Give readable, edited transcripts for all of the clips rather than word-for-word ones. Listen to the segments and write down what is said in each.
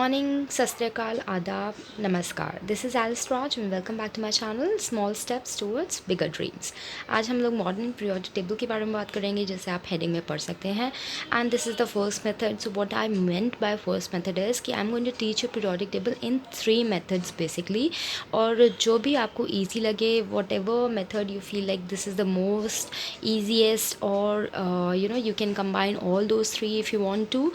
Morning, सत श्री अकाल, आदाब, नमस्कार। This is Alice Raj and welcome back to my channel small steps towards bigger dreams. आज हम लोग मॉडर्न पीरियोडिक टेबल के बारे में बात करेंगे, जैसे आप हेडिंग में पढ़ सकते हैं। And this is the first method. So what I meant by first method is कि I am going to teach you periodic table in 3 methods basically. और जो भी आपको ईजी लगे, what method you feel like this is the most easiest, और you can combine all those 3 if you want to.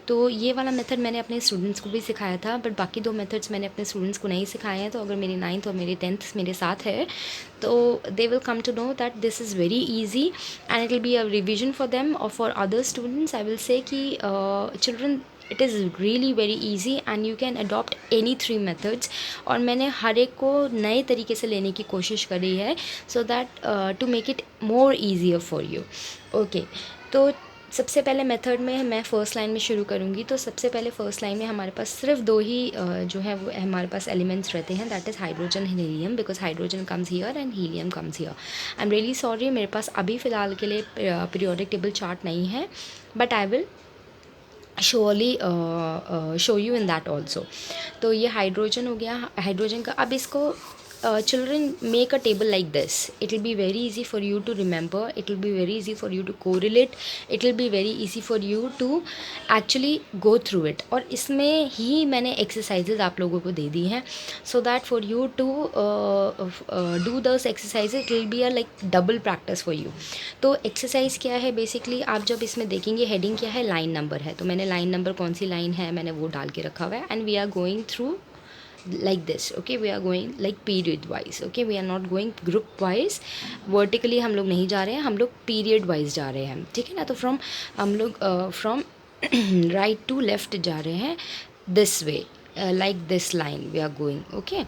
तो ये वाला method मैंने अपने स्टूडेंट्स को भी सिखाया था, बट बाकी 2 मेथड्स मैंने अपने स्टूडेंट्स को नहीं सिखाए हैं। तो अगर मेरी 9th और मेरी 10th मेरे साथ है तो they will come to know that this is very easy and it will be a revision for them. और for other students I will say कि children, it is really very easy and you can adopt any 3 methods. और मैंने हर एक को नए तरीके से लेने की कोशिश करी है, so that to make it more easier for you. Okay, तो सबसे पहले मेथड में मैं फ़र्स्ट लाइन में शुरू करूँगी। तो सबसे पहले फ़र्स्ट लाइन में हमारे पास सिर्फ 2 ही जो है वो हमारे पास एलिमेंट्स रहते हैं, that is hydrogen and helium, because hydrogen comes here and helium comes here. I am really sorry, मेरे पास अभी फ़िलहाल के लिए पीरियोडिक टेबल चार्ट नहीं है, but I will surely show you in that also. तो ये हाइड्रोजन हो गया, हाइड्रोजन का। अब इसको children make a table like this. It will be very easy for you to remember, it will be very easy for you to correlate, it will be very easy for you to actually go through it. और इसमें ही मैंने exercises आप लोगों को दे दी हैं, so that for you to do those exercises it will be a like double practice for you. तो exercise क्या है basically, आप जब इसमें देखेंगे heading क्या है, line number है। तो मैंने line number कौन सी line है मैंने वो डाल के रखा हुआ है, and we are going through like this. Okay, we are going like period wise. Okay, we are not going group wise. Vertically हम लोग नहीं जा रहे हैं, हम लोग period wise जा रहे हैं, ठीक है ना। तो हम लोग from right to left जा रहे हैं, this way, like this line we are going. Okay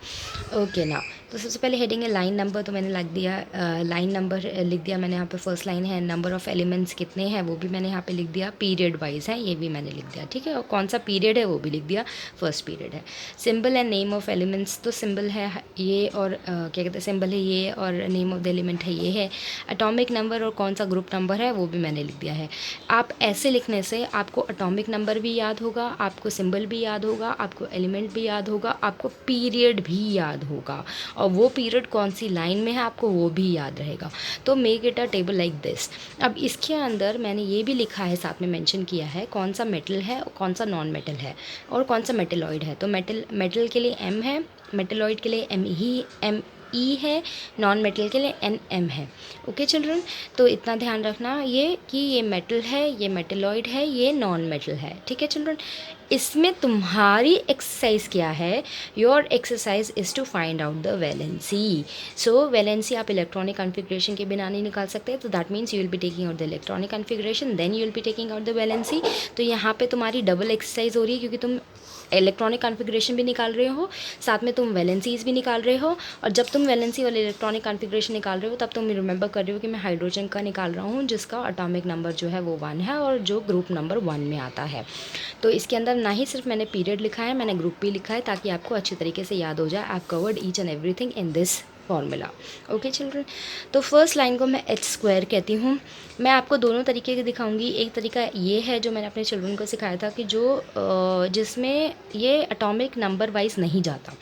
ना। तो सबसे पहले हेडिंग है लाइन नंबर, तो मैंने लिख दिया लाइन नंबर लिख दिया मैंने यहाँ पे। फर्स्ट लाइन है, नंबर ऑफ़ एलिमेंट्स कितने हैं वो भी मैंने यहाँ पे लिख दिया। पीरियड वाइज है ये भी मैंने लिख दिया, ठीक है। और कौन सा पीरियड है वो भी लिख दिया, फर्स्ट पीरियड है। Symbol and name of elements, तो सिंबल है ये और क्या कहते हैं, सिंबल है ये और नेम ऑफ द एलिमेंट है ये है। एटॉमिक नंबर और कौन सा ग्रुप नंबर है वो भी मैंने लिख दिया है। आप ऐसे लिखने से आपको एटॉमिक नंबर भी याद होगा, आपको सिंबल भी याद होगा, आपको एलिमेंट भी याद होगा, आपको पीरियड भी याद होगा, और वो पीरियड कौन सी लाइन में है आपको वो भी याद रहेगा। तो make it a table like this. अब इसके अंदर मैंने ये भी लिखा है, साथ में मेंशन किया है कौन सा मेटल है और कौन सा नॉन मेटल है और कौन सा मेटलॉइड है। तो मेटल के लिए M है, मेटलॉइड के लिए ME है, नॉन मेटल के लिए NM है। ओके चिल्ड्रन, तो इतना ध्यान रखना ये कि ये मेटल है, ये मेटलॉइड है, ये नॉन मेटल है, ठीक है चिल्ड्रन। इसमें तुम्हारी एक्सरसाइज क्या है, your exercise is to find out the valency. So valency आप इलेक्ट्रॉनिक कॉन्फ़िगरेशन के बिना नहीं निकाल सकते, तो that means you will be taking out the electronic configuration, then you will be taking out the valency. तो यहाँ पे तुम्हारी डबल एक्सरसाइज हो रही है, क्योंकि तुम इलेक्ट्रॉनिक कॉन्फ़िगरेशन भी निकाल रहे हो, साथ में तुम वैलेंसीज भी निकाल रहे हो। और जब तुम वैलेंसी और इलेक्ट्रॉनिक कॉन्फ़िगरेशन निकाल रहे हो तब तुम रिमेंबर कर रहे हो कि मैं हाइड्रोजन का निकाल रहा हूँ, जिसका एटॉमिक नंबर जो है वो 1 है और जो ग्रुप नंबर 1 में आता है। तो इसके अंदर ना ही सिर्फ मैंने पीरियड लिखा है, मैंने ग्रुप भी लिखा है, ताकि आपको अच्छी तरीके से याद हो जाए। I have covered each and everything in this formula. Okay children, तो फर्स्ट लाइन को मैं H² कहती हूँ। मैं आपको दोनों तरीके के दिखाऊंगी। एक तरीका ये है जो मैंने अपने चिल्ड्रन को सिखाया था कि जिसमें ये एटॉमिक नंबर वाइज नहीं जाता,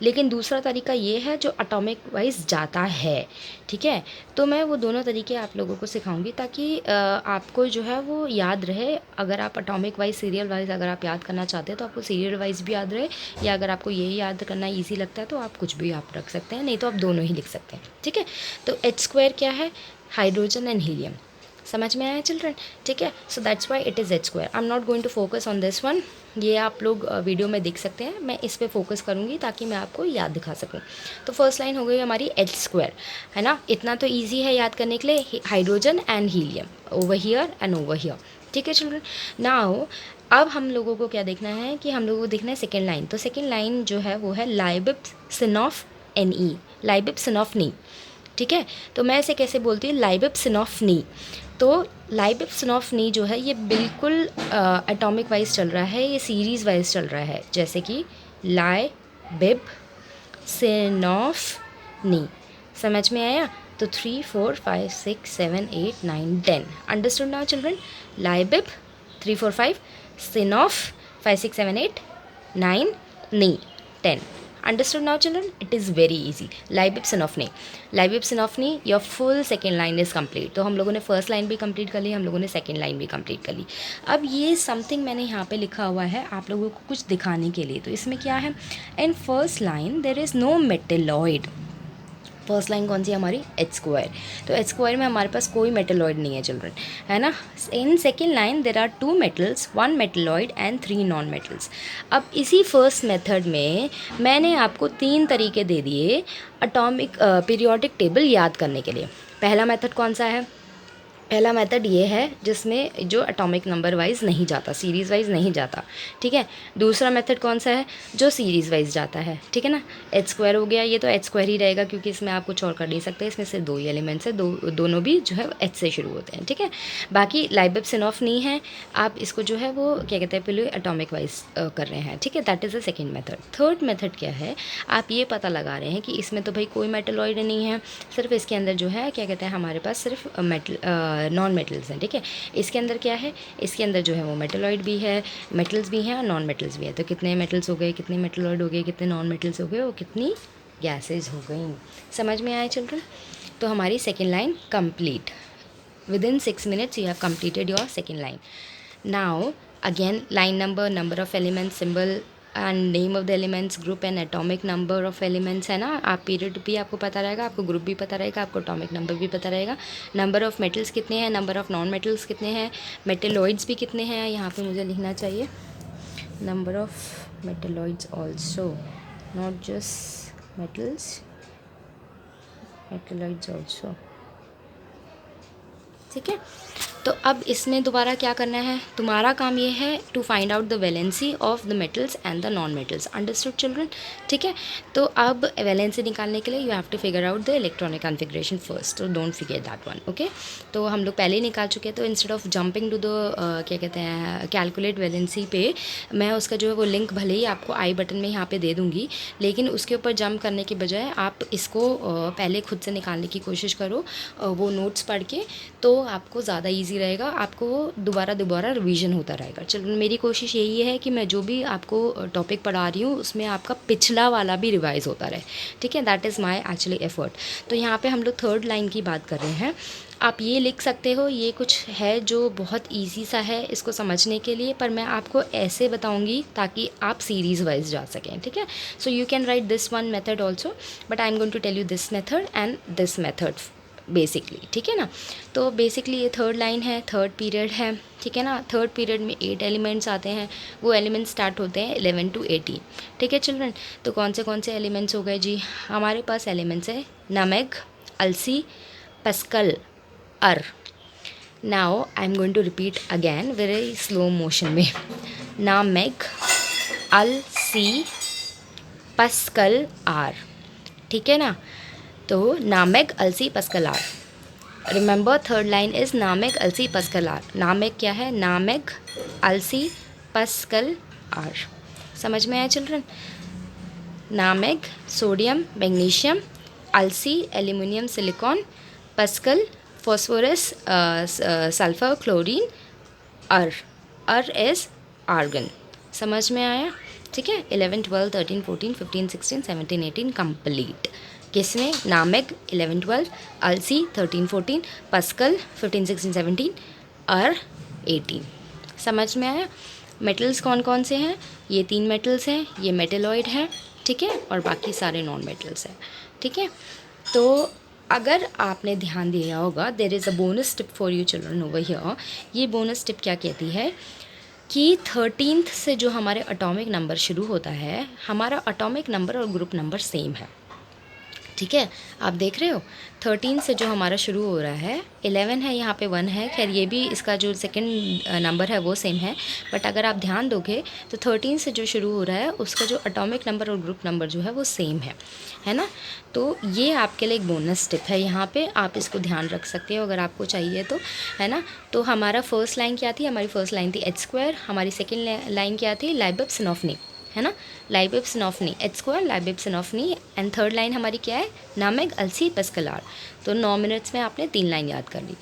लेकिन दूसरा तरीका ये है जो एटॉमिक वाइज जाता है, ठीक है। तो मैं वो दोनों तरीके आप लोगों को सिखाऊंगी ताकि आपको जो है वो याद रहे। अगर आप एटॉमिक वाइज, सीरियल वाइज अगर आप याद करना चाहते हैं तो आपको सीरियल वाइज भी याद रहे, या अगर आपको ये याद करना ईजी लगता है तो आप कुछ भी आप रख सकते हैं, नहीं तो आप दोनों ही लिख सकते हैं, ठीक है। तो H² क्या है, हाइड्रोजन एंड हीलियम। समझ में आया चिल्ड्रन, ठीक है। So that's why it is H²। I am not going to focus on this one, ये आप लोग वीडियो में देख सकते हैं, मैं इस पे फोकस करूँगी ताकि मैं आपको याद दिखा सकूँ। तो फर्स्ट लाइन हो गई हमारी H², है ना। इतना तो ईजी है याद करने के लिए, hydrogen and helium over here and over here, ठीक है चिल्ड्रन। नाउ अब हम लोगों को क्या देखना है कि हम लोगों को देखना है सेकेंड लाइन। तो सेकेंड लाइन जो है वो है लाइबिप्सिनॉफ लाइबिप्सिनॉफनी, ठीक है। तो मैं इसे कैसे बोलती हूँ, लाइबिप्सिनॉफनी। तो लाइबिप्सिनॉफनी जो है ये बिल्कुल एटॉमिक वाइज चल रहा है, ये सीरीज़ वाइज चल रहा है, जैसे कि लाइबिप्सिनॉफनी। समझ में आया। तो 3 4 5 6 7 8 9 10 understood now children. लाइबिप 3 4 5, सिनॉफ 5 6 7 8 9, Ni, 10. Understood now children? It is very easy. Libib Sinopni, your full second line is complete. तो हम लोगों ने फर्स्ट लाइन भी कंप्लीट कर ली, हम लोगों ने सेकंड लाइन भी कंप्लीट कर ली. अब ये समथिंग मैंने यहाँ पे लिखा हुआ है आप लोगों को कुछ दिखाने के लिए. तो इसमें क्या है, in first line there is no metalloid. First line कौन सी है हमारी, एच स्क्वायर. तो एच स्क्वायर में हमारे पास कोई मेटलॉइड नहीं है चिल्ड्रन, है ना. In second line there are 2 metals, 1 metalloid and 3 non metals. अब इसी फर्स्ट मेथड में मैंने आपको 3 तरीके दे दिए एटॉमिक पीरियोडिक टेबल याद करने के लिए. पहला मेथड कौन सा है, पहला मेथड ये है जिसमें जो एटॉमिक नंबर वाइज नहीं जाता, सीरीज़ वाइज नहीं जाता. ठीक है. दूसरा मेथड कौन सा है, जो सीरीज़ वाइज जाता है. ठीक है ना. एच स्क्वायर हो गया, ये तो एच स्क्वायर ही रहेगा क्योंकि इसमें आप कुछ और कर नहीं सकते. इसमें से 2 ही एलिमेंट्स है, दोनों भी जो है एच से शुरू होते हैं. ठीक है. बाकी लाइबिब सिनॉफ नहीं है, आप इसको जो है वो क्या कहते हैं पहले एटॉमिक वाइज कर रहे हैं. ठीक है. That is the second method. Third method क्या है, आप ये पता लगा रहे हैं कि इसमें तो भाई कोई मेटलॉइड नहीं है, सिर्फ इसके अंदर जो है क्या कहते हैं हमारे पास सिर्फ नॉन मेटल्स हैं. ठीक है. इसके अंदर क्या है, इसके अंदर जो है वो मेटलॉइड भी है, मेटल्स भी हैं और नॉन मेटल्स भी है. तो कितने मेटल्स हो गए, कितने मेटलॉइड हो गए, कितने नॉन मेटल्स हो गए और कितनी गैसेज हो गई. समझ में आए चिल्ड्रन. तो हमारी second line complete. within 6 minutes you have completed your second line. Now again line number of elements, symbol and name of the elements, group and atomic number of elements, है ना. आप पीरियड भी आपको पता रहेगा, आपको ग्रुप भी पता रहेगा, आपको एटॉमिक नंबर भी पता रहेगा. नंबर ऑफ़ मेटल्स कितने हैं, नंबर ऑफ़ नॉन मेटल्स कितने हैं, मेटेलॉइड्स भी कितने हैं, यहाँ पे मुझे लिखना चाहिए number of metalloids also, not just metals, metalloids also. ठीक है. तो अब इसमें दोबारा क्या करना है, तुम्हारा काम ये है to find out the valency of the metals and the non metals. Understood children. ठीक है. तो अब वैलेंसी निकालने के लिए you have to figure out the electronic configuration first. तो don't figure that one. Okay. तो हम लोग पहले ही निकाल चुके हैं. तो instead of jumping to the क्या कहते हैं कैलकुलेट वैलेंसी पे, मैं उसका जो है वो लिंक भले ही आपको आई बटन में यहाँ पे दे दूँगी, लेकिन उसके ऊपर जंप करने के बजाय आप इसको पहले खुद से निकालने की कोशिश करो वो नोट्स पढ़ के. तो आपको ज़्यादा ईजी रहेगा, आपको दोबारा रिवीजन होता रहेगा. चलो मेरी कोशिश यही है कि मैं जो भी आपको टॉपिक पढ़ा रही हूँ उसमें आपका पिछला वाला भी रिवाइज़ होता रहे. ठीक है. That is my actually effort. तो यहाँ पे हम लोग थर्ड लाइन की बात कर रहे हैं. आप ये लिख सकते हो, ये कुछ है जो बहुत ईजी सा है इसको समझने के लिए, पर मैं आपको ऐसे बताऊंगी ताकि आप सीरीज़ वाइज जा सकें. ठीक है. So you can write this one method also, but I am going to tell you this method and this method basically. ठीक है ना. तो बेसिकली ये थर्ड लाइन है, थर्ड पीरियड है. ठीक है ना. थर्ड पीरियड में 8 एलिमेंट्स आते हैं, वो एलिमेंट्स स्टार्ट होते हैं 11 to 18. ठीक है चिल्ड्रन. तो कौन से एलिमेंट्स हो गए जी, हमारे पास एलिमेंट्स है नामेग, अल्सी, पस्कल, अर. Now I am going to repeat again very slow motion में. नामेग, अल्सी, पस्कल, आर. ठीक है ना. तो नामेग, अल्सी, पस्कल, आर. रिमेंबर थर्ड लाइन इज़ नामेग, अल्सी, पस्कल, आर. नामेग क्या है, नामेग, अल्सी, पस्कल, आर. समझ में आया चिल्ड्रन. नामेग सोडियम मैग्नीशियम, अल्सी एल्यूमिनियम सिलिकॉन, पस्कल फॉस्फोरस सल्फर क्लोरीन, अर इज़ आर्गन. समझ में आया. ठीक है. 11, 12, 13, 14, 15, 16, 17, 18 कंप्लीट. किसमें, नामेग 11, 12, अल्सी 13, 14, पस्कल 15, 16, 17, अर 18. समझ में आया. मेटल्स कौन कौन से हैं, ये 3 मेटल्स हैं, ये मेटेलॉइड है. ठीक है. और बाकी सारे नॉन मेटल्स हैं. ठीक है. तो अगर आपने ध्यान दिया होगा, there is a bonus tip for you children over here. ये बोनस टिप क्या कहती है कि 13th से जो हमारे एटॉमिक नंबर शुरू होता है, हमारा एटॉमिक नंबर और ग्रुप नंबर सेम है. ठीक है. आप देख रहे हो 13 से जो हमारा शुरू हो रहा है, 11 है, यहाँ पे 1 है. खैर ये भी इसका जो सेकंड नंबर है वो सेम है, बट अगर आप ध्यान दोगे तो 13 से जो शुरू हो रहा है उसका जो एटॉमिक नंबर और ग्रुप नंबर जो है वो सेम है ना. तो ये आपके लिए एक बोनस टिप है, यहाँ पे आप इसको ध्यान रख सकते हो अगर आपको चाहिए तो, है ना. तो हमारा फर्स्ट लाइन क्या थी, हमारी फर्स्ट लाइन थी एच स्क्वायर. हमारी सेकेंड लाइन क्या थी, लाइबिब सिनॉफनी, है ना. लाइबिब सिनॉफनी, एच स्क्वायर, लाइबिब सिनॉफनी. एंड थर्ड लाइन हमारी क्या है, नामेग, अल्सी, पस्कल, आर. तो 9 मिनट्स में आपने 3 लाइन याद कर ली.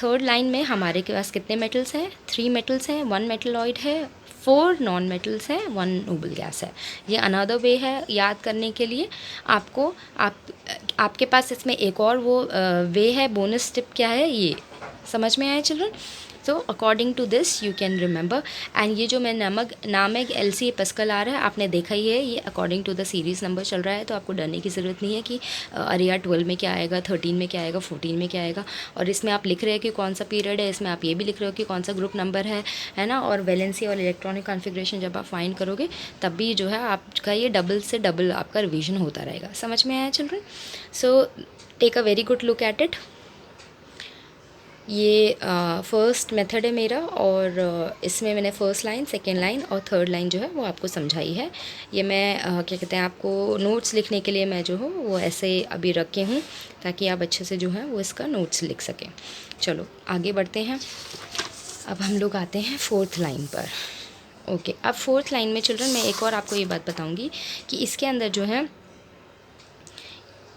थर्ड लाइन में हमारे के पास कितने मेटल्स हैं, 3 मेटल्स हैं, 1 मेटलॉइड है, 4 नॉन मेटल्स हैं, 1 नोबल गैस है। ये अनदर वे है याद करने के लिए आपको। आपके पास इसमें एक और वो वे है, बोनस टिप क्या है ये समझ में आया children? So according to this you can remember. And ये जो मैं नाम है LCA पास्कल आ रहा है, आपने देखा ही है, ये according to the series number चल रहा है, तो आपको डरने की ज़रूरत नहीं है कि अरे यार 12 में क्या आएगा, 13 में क्या आएगा, 14 में क्या आएगा। और इसमें आप लिख रहे हैं कि कौन सा पीरियड है, इसमें आप ये भी लिख रहे हो कि कौन सा ग्रुप नंबर है ना। और वैलेंसी और इलेक्ट्रॉनिक कॉन्फ़िगरेशन जब आप फाइंड करोगे तब भी जो है आपका ये डबल से डबल आपका रिवीजन होता रहेगा। समझ में आया children? So take a very good look at it. ये फर्स्ट मेथड है मेरा, और इसमें मैंने फर्स्ट लाइन, सेकेंड लाइन और थर्ड लाइन जो है वो आपको समझाई है। ये मैं क्या कहते हैं, आपको नोट्स लिखने के लिए मैं जो हूँ वो ऐसे अभी रखे हूँ ताकि आप अच्छे से जो है वो इसका नोट्स लिख सकें। चलो आगे बढ़ते हैं। अब हम लोग आते हैं फोर्थ लाइन पर। ओके, अब फोर्थ लाइन में चिल्ड्रन मैं एक और आपको ये बात बताऊँगी कि इसके अंदर जो है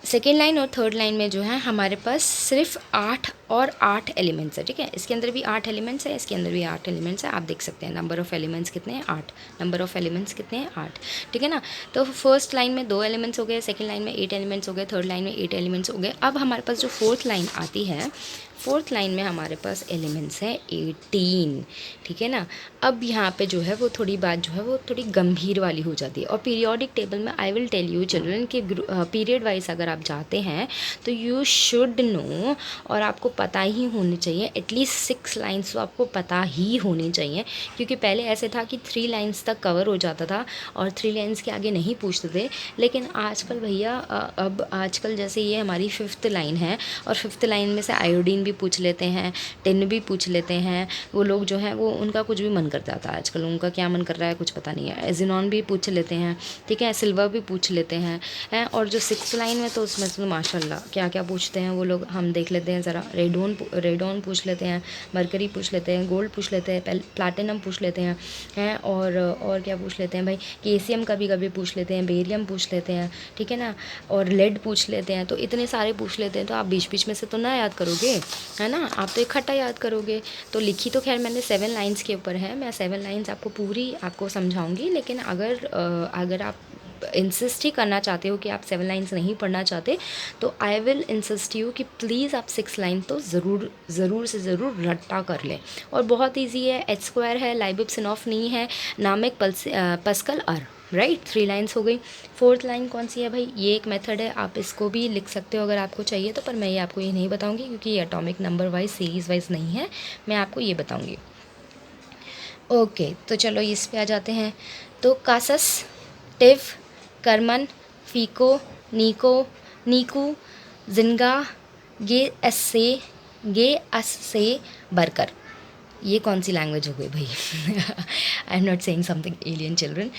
सेकेंड लाइन और थर्ड लाइन में जो है हमारे पास सिर्फ 8 एलिमेंट्स है। ठीक है, इसके अंदर भी 8 एलिमेंट्स है, इसके अंदर भी 8 एलिमेंट्स है। आप देख सकते हैं नंबर ऑफ़ एलिमेंट्स कितने हैं, 8। नंबर ऑफ़ एलिमेंट्स कितने हैं, 8। ठीक है ना। तो फर्स्ट लाइन में 2 एलिमेंट्स हो गए, सेकेंड लाइन में 8 एलिमेंट्स हो गए, थर्ड लाइन में 8 एलिमेंट्स हो गए। अब हमारे पास जो फोर्थ लाइन आती है, फोर्थ लाइन में हमारे पास एलिमेंट्स हैं 18। ठीक है ना। अब यहाँ पे जो है वो थोड़ी बात जो है वो थोड़ी गंभीर वाली हो जाती है। और पीरियोडिक टेबल में I will tell you children कि पीरियड वाइज अगर आप जाते हैं तो यू शुड नो, और आपको पता ही होनी चाहिए, एटलीस्ट 6 लाइन्स तो आपको पता ही होनी चाहिए। क्योंकि पहले ऐसे था कि 3 लाइन्स तक कवर हो जाता था और 3 लाइन्स के आगे नहीं पूछते थे। लेकिन आजकल भैया अब आजकल जैसे ये हमारी 5th लाइन है, और 5th लाइन में से आयोडीन भी पूछ लेते हैं, टिन भी पूछ लेते हैं। वो लोग जो हैं वो उनका कुछ भी मन कर जाता है आजकल, उनका क्या मन कर रहा है कुछ पता नहीं है। एजिनॉन भी पूछ लेते हैं, ठीक है, सिल्वर भी पूछ लेते हैं। और जो 6th लाइन में तो उसमें तो माशाल्लाह क्या क्या पूछते हैं वो लोग, हम देख लेते हैं ज़रा। रेडोन पूछ लेते हैं, मरकरी पूछ लेते हैं, गोल्ड पूछ लेते हैं, प्लाटिनम पूछ लेते हैं और क्या पूछ लेते हैं भाई, केसियम कभी कभी पूछ लेते हैं, बेरियम पूछ लेते हैं, ठीक है ना, और लेड पूछ लेते हैं। तो इतने सारे पूछ लेते हैं, तो आप बीच बीच में से तो ना याद करोगे, है ना, आप तो इकट्ठा याद करोगे। तो लिखी तो खैर मैंने 7 लाइन्स के ऊपर है, मैं 7 लाइन्स आपको पूरी आपको समझाऊंगी। लेकिन अगर आप इंसिस्ट ही करना चाहते हो कि आप 7 लाइन्स नहीं पढ़ना चाहते, तो आई विल इंसिस्ट यू कि प्लीज़ आप 6 लाइन तो ज़रूर से ज़रूर रट्टा कर लें। और बहुत ईजी है, H² है, लाइबिप्सिनॉफ नहीं है, नामिक पास्कल आर, राइट। 3 लाइन्स हो गई। फोर्थ लाइन कौन सी है भाई, ये एक मेथड है, आप इसको भी लिख सकते हो अगर आपको चाहिए तो, पर मैं ये आपको ये नहीं बताऊंगी क्योंकि ये atomic number wise series wise नहीं है, मैं आपको ये बताऊंगी। ओके, तो चलो इस पे आ जाते हैं। तो कासस, टिव, करमन, फीको, नीकू, जिनगा, गे अस से बरकर। ये कौन सी लैंग्वेज हो गई भाई? I am not saying something alien children.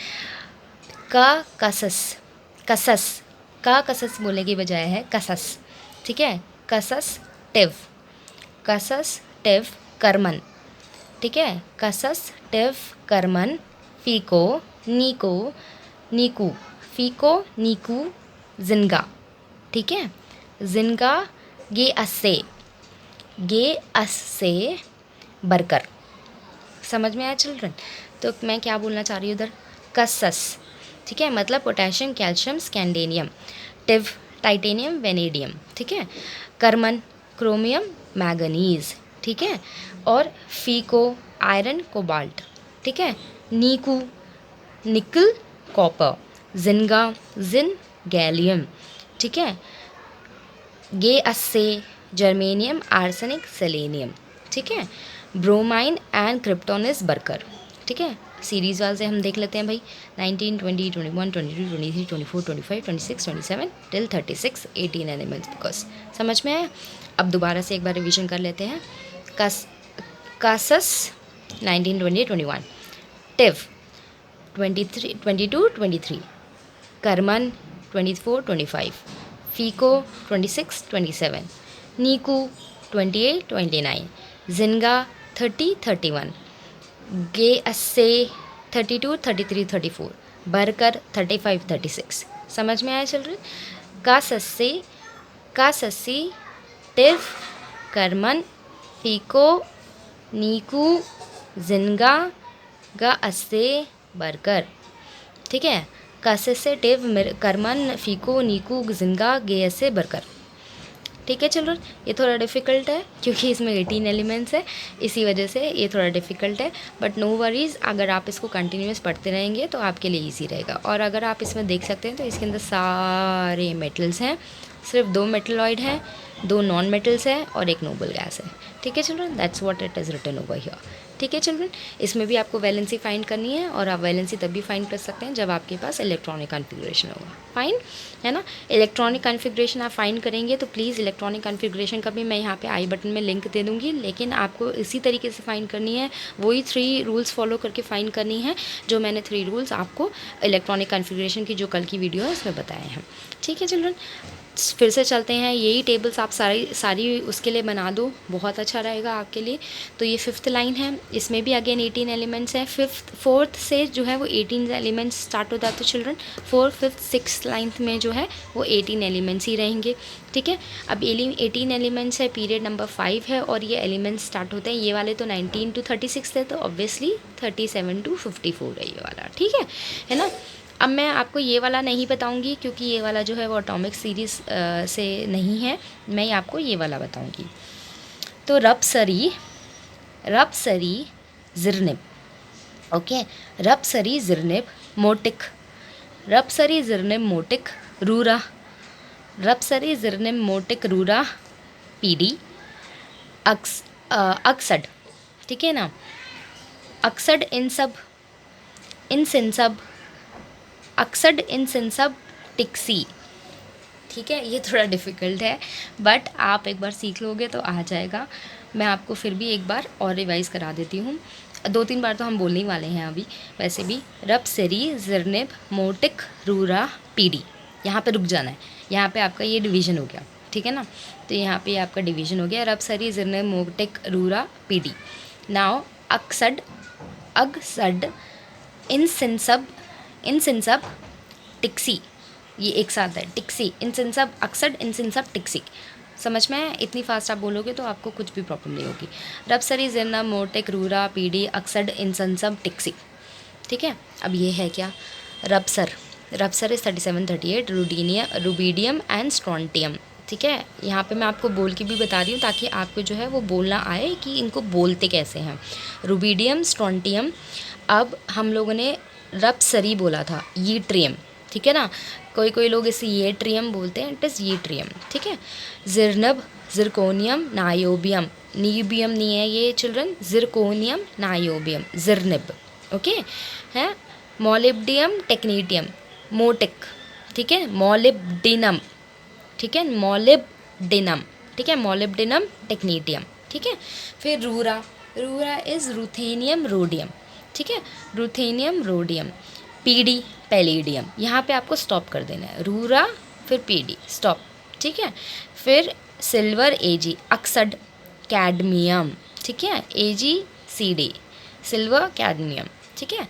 कसस का कसस बोलने की बजाय है कसस, ठीक है। कसस टिव करमन, ठीक है। कसस टिव करमन, फीको नीकू जिनगा, ठीक है। जिनगा गे अस से बरकर। समझ में आया चिल्ड्रन? तो मैं क्या बोलना चाह रही हूँ उधर, कसस, ठीक है, मतलब पोटेशियम, कैल्शियम, स्कैंडेनियम। टिव टाइटेनियम, वेनेडियम, ठीक है। करमन क्रोमियम, मैंगनीज, ठीक है। और फीको आयरन, कोबाल्ट, ठीक है। नीकू निकल, कॉपर। जिन गैलियम, ठीक है। गे अस्से जर्मेनियम, आर्सेनिक, सेलेनियम, ठीक है। ब्रोमाइन एंड क्रिप्टोनिस बरकर, ठीक है। सीरीज़ वाइज हम देख लेते हैं भाई, 19, 20, 21, 22, 23, 24, 25, 26, 27 टिल 36, 18 एलिमेंट्स बिकॉज। समझ में आया? अब दोबारा से एक बार रिवीजन कर लेते हैं। कासस 19, 20, 21, टिव 23, 22, 23, करमन 24, 25, फीको 26, 27, नीकू 28, 29, जिनगा 30, 31, गे अस्से 32, 33, 34, बरकर 35, 36। समझ में आया चिल्ड्रन? का सस्सी टिव करमन फीको नीकू जिनगा गा अस्से बरकर, ठीक है। कसे से टिव करमन फीको नीकू जिंगा गे से बरकर, ठीक है चिल्ड्रन। ये थोड़ा डिफ़िकल्ट है क्योंकि इसमें 18 एलिमेंट्स है, इसी वजह से ये थोड़ा डिफ़िकल्ट है, बट नो वरीज़, अगर आप इसको कंटिन्यूस पढ़ते रहेंगे तो आपके लिए इजी रहेगा। और अगर आप इसमें देख सकते हैं तो इसके अंदर सारे मेटल्स हैं, सिर्फ 2 मेटलॉइड हैं, 2 नॉन मेटल्स हैं और 1 नोबल गैस है, ठीक है children. That's what it is written over here, ठीक है चिल्ड्रन। इसमें भी आपको वैलेंसी फाइंड करनी है और आप वैलेंसी तब भी फाइंड कर सकते हैं जब आपके पास इलेक्ट्रॉनिक कॉन्फ़िगरेशन होगा, फाइन है ना। इलेक्ट्रॉनिक कॉन्फ़िगरेशन आप फाइंड करेंगे तो प्लीज़ इलेक्ट्रॉनिक कॉन्फ़िगरेशन का भी मैं यहाँ पे आई बटन में लिंक दे दूँगी, लेकिन आपको इसी तरीके से फाइंड करनी है, वही 3 रूल्स फॉलो करके फाइंड करनी है जो मैंने 3 रूल्स आपको इलेक्ट्रॉनिक कॉन्फ़िगरेशन की जो कल की वीडियो है उसमें बताए हैं, ठीक है चिल्ड्रन। फिर से चलते हैं, यही टेबल्स आप सारी उसके लिए बना दो, बहुत अच्छा रहेगा आपके लिए। तो ये 5th लाइन है, इसमें भी अगेन 18 एलिमेंट्स हैं। 4th से जो है वो 18 एलिमेंट्स स्टार्ट हो जाते हैं children. 4th, 5th, 6th line में जो है वो 18 एलिमेंट्स ही रहेंगे, ठीक है। अब 18 एलिमेंट्स है, पीरियड नंबर 5 है और ये एलिमेंट्स स्टार्ट होते हैं, ये वाले तो 19 to 36 थे, तो ऑब्वियसली 37 to 54 है ये वाला, ठीक है ना। अब मैं आपको ये वाला नहीं बताऊंगी क्योंकि ये वाला जो है वो एटॉमिक सीरीज़ से नहीं है, मैं आपको ये वाला बताऊंगी। तो रबसरी ज़िरनिब, ओके, रबसरी ज़िरनिब मोटिक, रबसरी ज़िरनिब मोटिक रूरा, रबसरी ज़िरनिब मोटिक रूरा पीडी अक्सड, ठीक है ना। अक्सड इन सब अक्सड इन सिंसब टिक्सी, ठीक है। ये थोड़ा डिफ़िकल्ट है बट आप एक बार सीख लोगे तो आ जाएगा। मैं आपको फिर भी एक बार और रिवाइज़ करा देती हूँ, 2-3 बार तो हम बोलने ही वाले हैं अभी वैसे भी। रबसरी ज़िरनिब मोटिक रूरा पीडी, यहाँ पे रुक जाना है, यहाँ पे आपका ये डिवीज़न हो गया, ठीक है ना। तो यहाँ पे आपका डिवीज़न हो गया, रबसरी ज़िरनिब मोटिक रूरा पीडी। नाउ अक्सड इन सिंसब टिक्सी, ये एक साथ है, टिक्सी इन सिंसब अक्सड इन सिंसब टिक्सी, समझ में आया। इतनी फास्ट आप बोलोगे तो आपको कुछ भी प्रॉब्लम नहीं होगी। रबसरी ज़िरनिब मोटिक रूरा पीडी अक्सड इन सिंसब टिक्सी, ठीक है। अब ये है क्या, रबसर इज़ 3738 रुबीडियम एंड स्ट्रॉन्टियम, ठीक है। यहाँ पे मैं आपको बोल के भी बता रही हूँ ताकि आपको जो है वो बोलना आए कि इनको बोलते कैसे हैं। Rubidium, strontium. अब हम लोगों ने रबसरी बोला था, यीट्रियम, ठीक है ना। कोई लोग इसे येट्रियम बोलते हैं, इट इज़ येट्रियम, ठीक है। ज़िरनिब, ज़िरकोनियम, नायोबियम, नीबियम नहीं है ये चिल्ड्रन, ज़िरकोनियम, नायोबियम, ज़िरनिब, ओके है। मोलिब्डियम, टेक्नीटियम, मोटिक, ठीक है। मोलिब्डिनम, ठीक है, मोलिब्डिनम, ठीक है, मोलिब्डिनम, टेक्नीटियम, ठीक है। फिर रूरा इज़ रूथेनियम, रोडियम, ठीक है, रूथेनियम, रोडियम। पीडी, पैलेडियम, यहाँ पे आपको स्टॉप कर देना है, रूरा फिर पीडी, स्टॉप, ठीक है। फिर सिल्वर, एजी, अक्सड, कैडमियम, ठीक है, AgCd, सिल्वर, कैडमियम, ठीक है।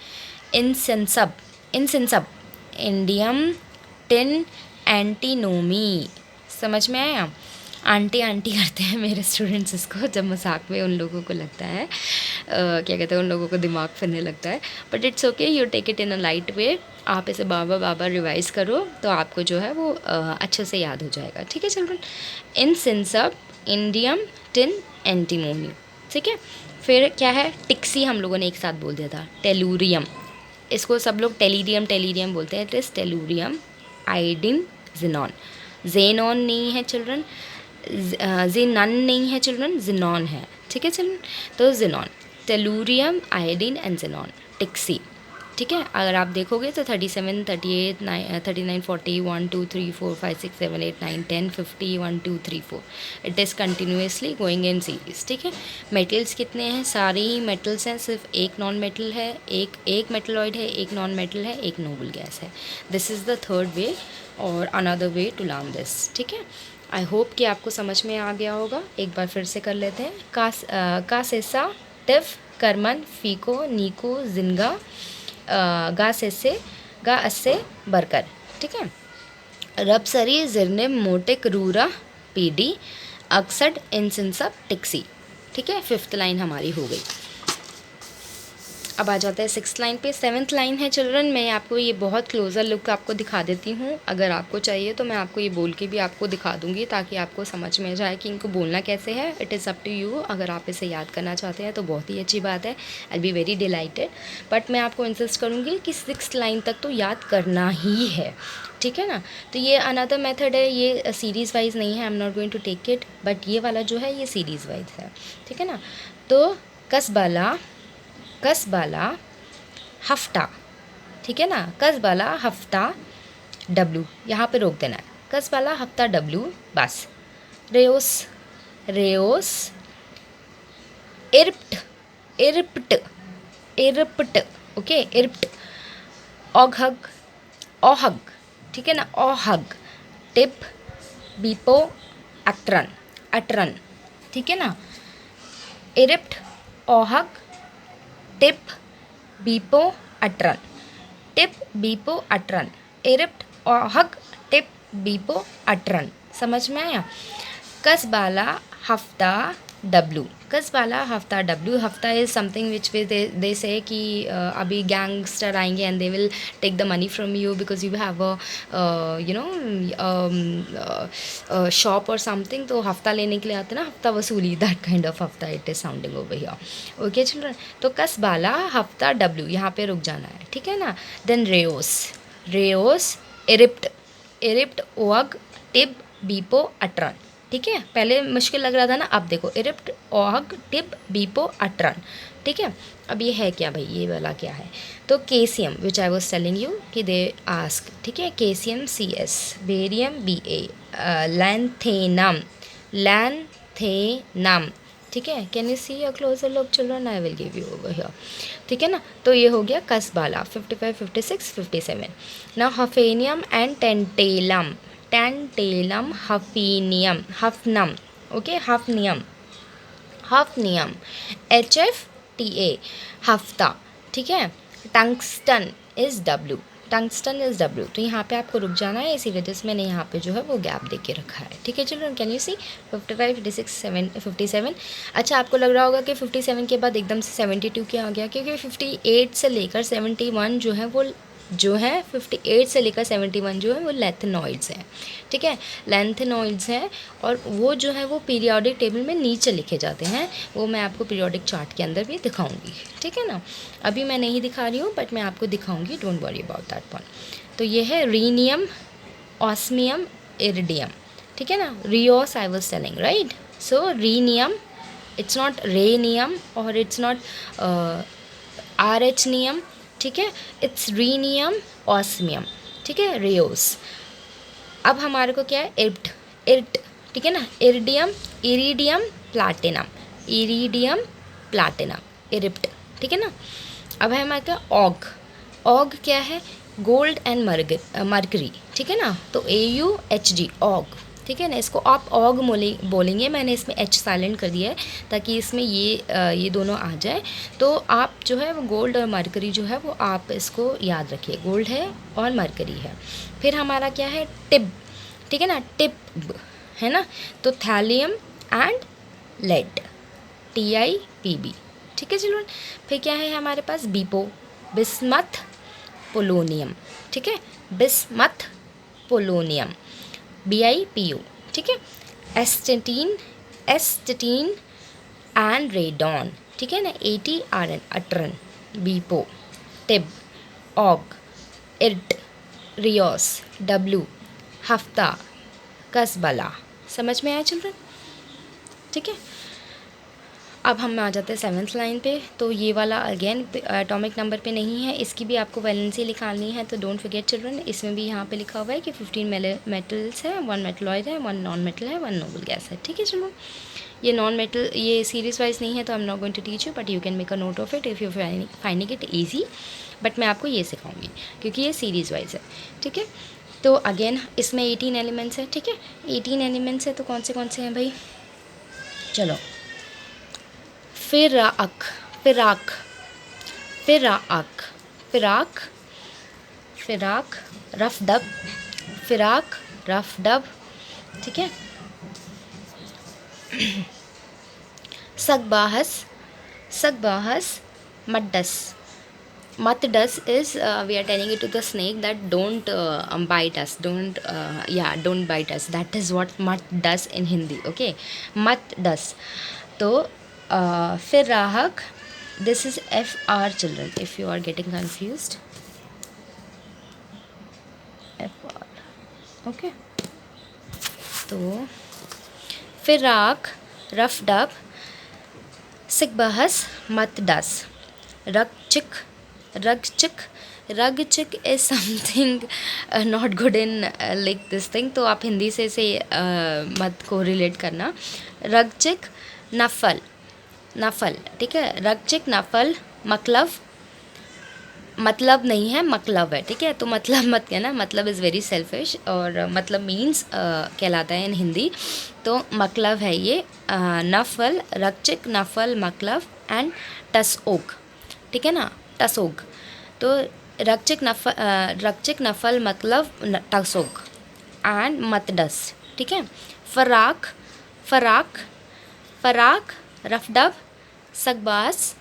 इनसिंसब, इंडियम, टिन, एंटीनोमी, समझ में आया। आंटी करते हैं मेरे स्टूडेंट्स इसको, जब मजाक में उन लोगों को लगता है क्या कहते हैं, उन लोगों को दिमाग फिरने लगता है, but it's okay, you take it in a light way. आप इसे बार रिवाइज़ करो तो आपको जो है वो अच्छे से याद हो जाएगा, ठीक है चिल्ड्रन। इनसिंसब, इंडियम, टिन, एंटीमोनी, ठीक है। फिर क्या है, टिक्सी हम लोगों ने एक साथ बोल दिया था, टेलूरियम, इसको सब लोग टेलीरियम बोलते हैं, it is tellurium, iodine, xenon, xenon नहीं है चिल्ड्रन, जिनन नहीं है चिल्ड्रन, जिनॉन है, ठीक है चिल्ड्रन। तो xenon, tellurium, iodine and xenon, टिक्सी, ठीक है। अगर आप देखोगे तो 37, 38, 39, 40, 1 2 3 4 5 6 7 8 9 10 50 1 2 3 4, it is continuously going in series, ठीक है। मेटल्स कितने हैं, सारे ही मेटल्स हैं, सिर्फ एक नॉन मेटल है, एक मेटलॉइड है, एक नॉन मेटल है, एक नोबल गैस है। This is the third way और another way to learn this, ठीक है। आई होप कि आपको समझ में आ गया होगा। एक बार फिर से कर लेते हैं, कासेसा, टिफ, करमन, फीको, नीको, जिनगा, गा अस्से बरकर, ठीक है। रबसरी, ज़िरनिब, मोटिक, रूरा, पीडी, अक्सड, इनसिंसब, टिक्सी, ठीक है। 5th लाइन हमारी हो गई। अब आ जाता है 6th लाइन पे। 7th लाइन है चिल्ड्रन, मैं आपको ये बहुत क्लोज़र लुक आपको दिखा देती हूँ। अगर आपको चाहिए तो मैं आपको ये बोल के भी आपको दिखा दूँगी ताकि आपको समझ में जाए कि इनको बोलना कैसे है। It is up to you, अगर आप इसे याद करना चाहते हैं तो बहुत ही अच्छी बात है, आई बी वेरी डिलाइटेड। बट मैं आपको इंसिस्ट करूँगी कि 6th लाइन तक तो याद करना ही है, ठीक है ना। तो ये अनदर मेथड है, ये सीरीज़ वाइज नहीं है, I am not going to take it, but ये वाला जो है ये सीरीज़ वाइज है, ठीक है ना। तो कसबाला, कसबाला हफ्ता, ठीक है ना, कसबाला हफ्ता डब्लू, यहाँ पे रोक देना है, कसबाला हफ्ता डब्लू बस। रेओस, रेओस इर्प्ट, इर्प्ट, इर्प्ट, ओके इर्प्ट। ओघग, ओहग, ठीक है ना, ओहग। टिप, बीपो, अट्रन, अट्रन, ठीक है ना। इरिप्ट, ओहग, टिप, बीपो, अट्रन, टिप, बीपो, अट्रन। इरिप्ट, ओहग, टिप, बीपो, अट्रन। समझ में आया। कसबाला हफ्ता डब्लू, कसबाला हफ्ता डब्लू। हफ्ता इज़ समथिंग विच वे दे से कि अभी गैंगस्टर आएंगे and they will take the money from you because you have a you know shop और समथिंग, तो हफ्ता लेने के लिए आते ना, हफ्ता वसूली, दैट काइंड ऑफ हफ्ता it is sounding over here. Okay children, तो कसबाला हफ्ता डब्लू, यहाँ पे रुक जाना है, ठीक है ना। देन रेओस, रेओस इरिप्ट, इरिप्ट ओअग टिब बीपो अट्रन, ठीक है। पहले मुश्किल लग रहा था ना, अब देखो इरिप्ट ओहग टिब बीपो अट्रन, ठीक है। अब ये है क्या भाई, ये वाला क्या है, तो caesium which I was telling you कि दे आस्क, ठीक है। Caesium C S, barium B A, lanthanum, lanthanum, ठीक है। Can you see a closer look children, I will give you over here, ठीक है ना। तो ये हो गया कसबाला 55, 56, 57। ना hafnium and tantalum, tantalum, hafnium, hafnium, okay hafnium, hafnium, HFTA हफ्ता, ठीक है। Tungsten is W, tungsten is W, तो यहाँ पे आपको रुक जाना है, इसी वजह से मैंने यहाँ पे जो है वो गैप दे के रखा है, ठीक है चिल्ड्रन। कैन यू सी 55, 56, 57। अच्छा, आपको लग रहा होगा कि 57 के बाद एकदम से 72 क्या आ गया, क्योंकि 58 से लेकर 71 जो है वो, जो है 58 से लेकर 71 जो है वो लैंथेनॉइड्स हैं, ठीक है, लैंथेनॉइड्स हैं। और वो जो है वो पीरियोडिक टेबल में नीचे लिखे जाते हैं, वो मैं आपको पीरियोडिक चार्ट के अंदर भी दिखाऊंगी, ठीक है ना। अभी मैं नहीं दिखा रही हूँ बट मैं आपको दिखाऊंगी, don't worry about that point. तो ये है रीनियम, ऑस्मियम, इरिडियम, ठीक है ना। Rios I was telling right, so rhenium, it's not rhenium और इट्स नॉट आरएचनियम, ठीक है, इट्स रीनियम, ऑस्मियम, ठीक है, रेयोस। अब हमारे को क्या है, इर्प्ट, इर्ट, ठीक है ना, iridium, iridium, platinum, iridium, platinum, इरिप्ट, ठीक है ना। अब है हमारे क्या, ऑग, ऑग क्या है, गोल्ड एंड मर्करी, ठीक है ना, तो AUHG ऑग, ठीक है ना। इसको आप ऑग बोलेंगे, मैंने इसमें H साइलेंट कर दिया है ताकि इसमें ये दोनों आ जाए। तो आप जो है वो गोल्ड और मरकरी जो है वो आप इसको याद रखिए, गोल्ड है और मरकरी है। फिर हमारा क्या है, टिब, ठीक है ना, टिप है ना, तो थैलियम एंड लेड, TiPb, ठीक है चिल्ड्रन। फिर क्या है हमारे पास, बीपो, बिस्मथ, पोलोनियम, ठीक है, बिस्मथ, पोलोनियम, BiPo, ठीक है। एस्टेटीन, एस्टेटीन एंड रेडॉन, ठीक है ना, ATRN, अट्रन, बीपो, टिब, ऑग, इर्ट, रियोस, डब्लू, हफ्ता, कसबाला। समझ में आया चिल्ड्रन, ठीक है। अब हम आ जाते हैं 7th लाइन पे। तो ये वाला अगेन एटॉमिक नंबर पे नहीं है, इसकी भी आपको वैलेंसी निकालनी है, तो डोंट फॉरगेट चिल्ड्रन, इसमें भी यहाँ पे लिखा हुआ है कि 15 मेटल्स है, 1 मेटलॉइड है, 1 नॉन मेटल है, 1 नोबल गैस है, ठीक है चिल्ड्रन। ये नॉन मेटल, ये सीरीज वाइज नहीं है तो I am not going to teach you, but you can make a note of it if you finding it easy, but मैं आपको ये सिखाऊंगी क्योंकि ये सीरीज़ वाइज है, ठीक है। तो अगेन इसमें 18 एलिमेंट्स है, ठीक है, 18 एलिमेंट्स है, तो कौन से हैं भाई, चलो। फिराक, फिराक, फिराक, फिराक, फिराक, रफ डब, फिराक, रफ डब, ठीक है। सकबाहस, सकबाहस, मड्डस, mat does is we are telling it to the snake that don't bite us, don't bite us. That is what mat does in Hindi. Okay, mat does. तो फिर Rahak, this is FR children, if you are getting confused. FR, okay. तो फिराक, rough dub, सिक बहस, मत डस, रगचिक, रगचिक, रगचिक is something not good in like this thing, तो आप हिंदी से इसे मत को रिलेट करना. रगचिक, नफल, नफल, ठीक है. रगचिक, नफल, मकलव, मतलब नहीं है, मकलब है, ठीक है. तो मतलब मत कहना, मतलब इज़ वेरी सेल्फिश, और मतलब मीन्स कहलाता है इन हिंदी. तो मकलब है ये. नफल, रगचिक, नफल, मकलब एंड टसओग, ठीक है ना, टसोग. तो रगचिक, नफल, मकलब, टसोग एंड मतडस, ठीक है. फराक, फराक, फराक, रफडब, सकबास,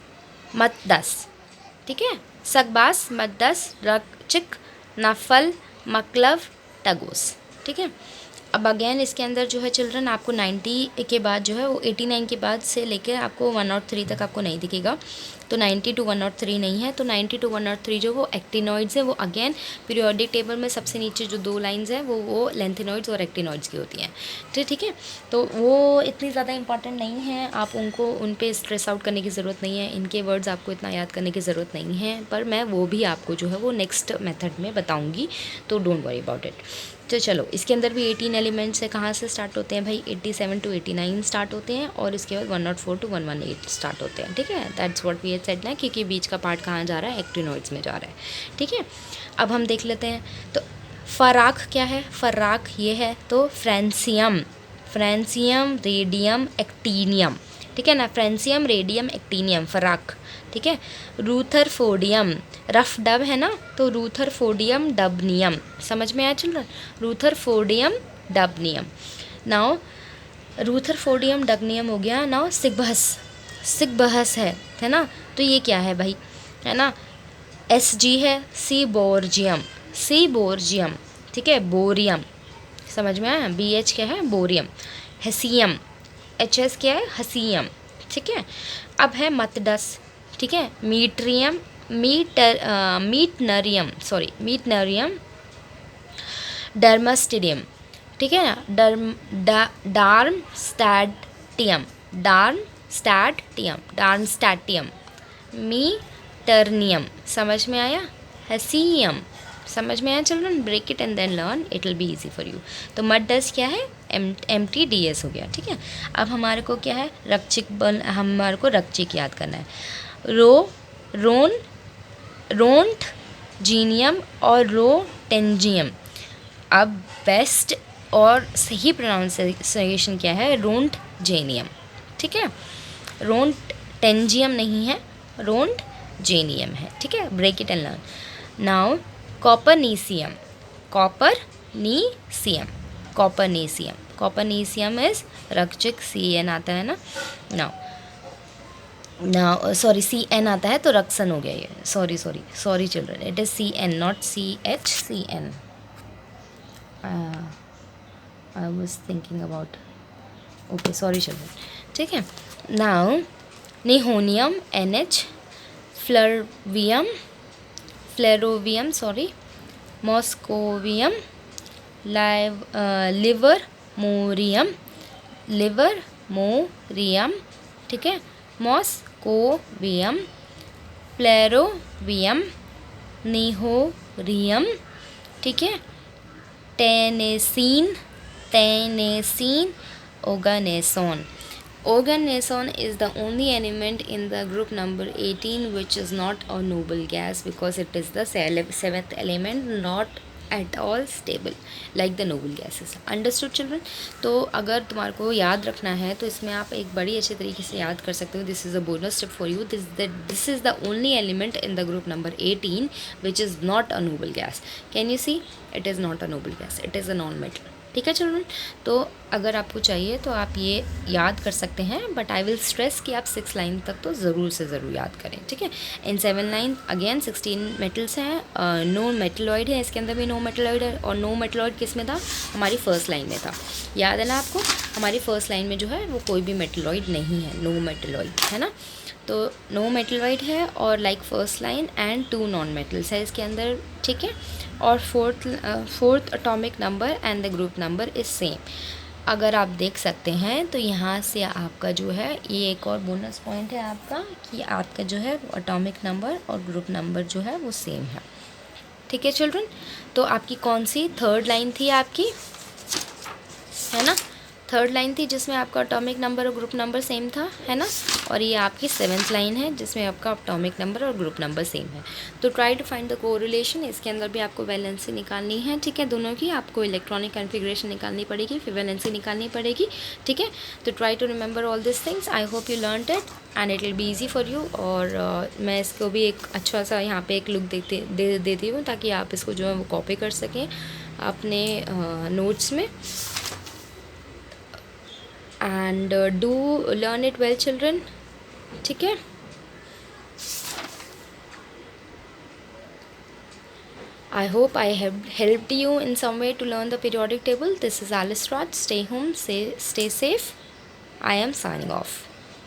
मतदस, ठीक है. सकबास, मद्दस, रगचिक, नफल, मकलव, टगोस, ठीक है. अब अगेन इसके अंदर जो है चिल्ड्रन, आपको 90 के बाद जो है वो 89 के बाद से लेकर आपको 103 तक आपको नहीं दिखेगा. तो 90 to 103 नहीं है. तो 90 to 103 जो वो एक्टिनॉइड्स हैं, वो अगेन पीरियोडिक टेबल में सबसे नीचे जो 2 लाइंस हैं वो लेंथेनॉइड्स और एक्टिनॉइड्स की होती हैं. ठीक है. तो वो इतनी ज़्यादा इंपॉर्टेंट नहीं है, आप उनको उन पे स्ट्रेस आउट करने की ज़रूरत नहीं है, इनके वर्ड्स आपको इतना याद करने की ज़रूरत नहीं है. पर मैं वो भी आपको जो है वो नेक्स्ट मेथड में बताऊँगी, तो डोंट वरी अबाउट इट. तो चलो, इसके अंदर भी 18 एलिमेंट्स है. कहाँ से स्टार्ट होते हैं भाई? 87 to 89 स्टार्ट होते हैं, और इसके बाद 104 to 118 स्टार्ट होते हैं, ठीक है. That's what we had said ना, क्योंकि बीच का पार्ट कहाँ जा रहा है? एक्टिनॉइड्स में जा रहा है, ठीक है. अब हम देख लेते हैं. तो फराक क्या है? फराक ये है तो फ्रेंसियम, फ्रेंसियम, रेडियम, एक्टीनियम, ठीक है ना. फ्रेंसियम, रेडियम, एक्टीनियम, फराक, ठीक है. रूथरफोर्डियम, रफ डब है ना, तो रूथरफोर्डियम, डबनियम. समझ में आया चिल्ड्रन? रूथरफोर्डियम, डबनियम. नाउ रूथरफोर्डियम, डबनियम हो गया. नाउ सिगबहस, सिगबहस है ना. तो ये क्या है भाई? है ना, Sg है, सीबोर्जियम, सीबोर्जियम, ठीक है. बोरियम, समझ में आया? BH क्या है? बोरियम. हेसियम, HS क्या है? हसीयम, ठीक है. अब है मतडस, ठीक है. मीट्रियम, मीटनरियम, सॉरी मीटनरियम, डर्मास्टिडियम, ठीक है ना. डार्मस्टैटियम, डार्मस्टैटियम, डार्मस्टैटियम. मीटर्नियम, समझ में आया? हसीयम, समझ में आया children? Break it and then learn, it will be easy for you. तो मतडस क्या है? MTDS हो गया, ठीक है. अब हमारे को क्या है? रगचिक हमारे को रगचिक याद करना है. रोंट जीनियम और रोटेंजियम. अब बेस्ट और सही प्रोनाउंसिएशन क्या है? रोंट जेनियम, ठीक है. रोंट टेंजियम नहीं है, रोंट जेनियम है, ठीक है. Break it and learn. Now copernicium, copernicium, copernicium, copernicium is रगचिक, CN आता है ना. नाउ सॉरी CN आता है तो रक्सन हो गया ये. Sorry children, it is CN not CH, CN. I was thinking about, okay sorry children, ठीक है. Now nihonium, NH, flerovium, sorry moscovium, livermorium, ठीक है. मॉस्कोवियम, प्लेरोवियम, निहोरियम, ठीक है. टेनेसीन, ओगानेसोन. Oganesson is the only element in the group number 18 which is not a noble gas, because it is the 7th element, not at all stable like the noble gases. Understood children? तो अगर तुम्हारे को याद रखना है तो इसमें आप एक बड़ी अच्छे तरीके से याद कर सकते हो. This is a bonus tip for you. This is the only element in the group number 18 which is not a noble gas. Can you see? It is not a noble gas, it is a non-metal. ठीक है children. तो अगर आपको चाहिए तो आप ये याद कर सकते हैं, बट आई विल स्ट्रेस कि आप 6 लाइन तक तो ज़रूर से ज़रूर याद करें, ठीक है। इन 7 लाइन अगेन 16 मेटल्स हैं, नो मेटलॉइड है, इसके अंदर भी नो मेटलॉइड है। और नो मेटलॉइड किस में था, हमारी फर्स्ट लाइन में था, याद है ना आपको। हमारी फर्स्ट लाइन में जो है वो कोई भी मेटलॉइड नहीं है, नो मेटलॉइड है ना। तो नो मेटलॉइड है और like first line and 2 non metals है इसके अंदर, ठीक है। और fourth atomic number and the group number is same. अगर आप देख सकते हैं तो यहाँ से आपका जो है ये एक और बोनस पॉइंट है आपका, कि आपका जो है एटॉमिक नंबर और ग्रुप नंबर जो है वो सेम है, ठीक है चिल्ड्रन। तो आपकी कौन सी थर्ड लाइन थी आपकी, है ना, थर्ड लाइन थी जिसमें आपका एटॉमिक नंबर और ग्रुप नंबर सेम था, है ना। और ये आपकी 7th लाइन है जिसमें आपका एटॉमिक नंबर और ग्रुप नंबर सेम है। तो try to find the correlation, इसके अंदर भी आपको वैलेंसी निकालनी है, ठीक है। दोनों की आपको इलेक्ट्रॉनिक कॉन्फ़िगरेशन निकालनी पड़ेगी, फिर वैलेंसी निकालनी पड़ेगी, ठीक है। तो try to remember all this things. I hope you learned it and it will be easy for you. और मैं इसको भी एक अच्छा सा यहाँ पे एक लुक देती हूँ ताकि आप इसको जो है वो कॉपी कर सकें अपने नोट्स में। and do learn it well children, ठीक है। I hope I have helped you in some way to learn the periodic table. This is Alice Raj. Stay home, stay safe. I am signing off.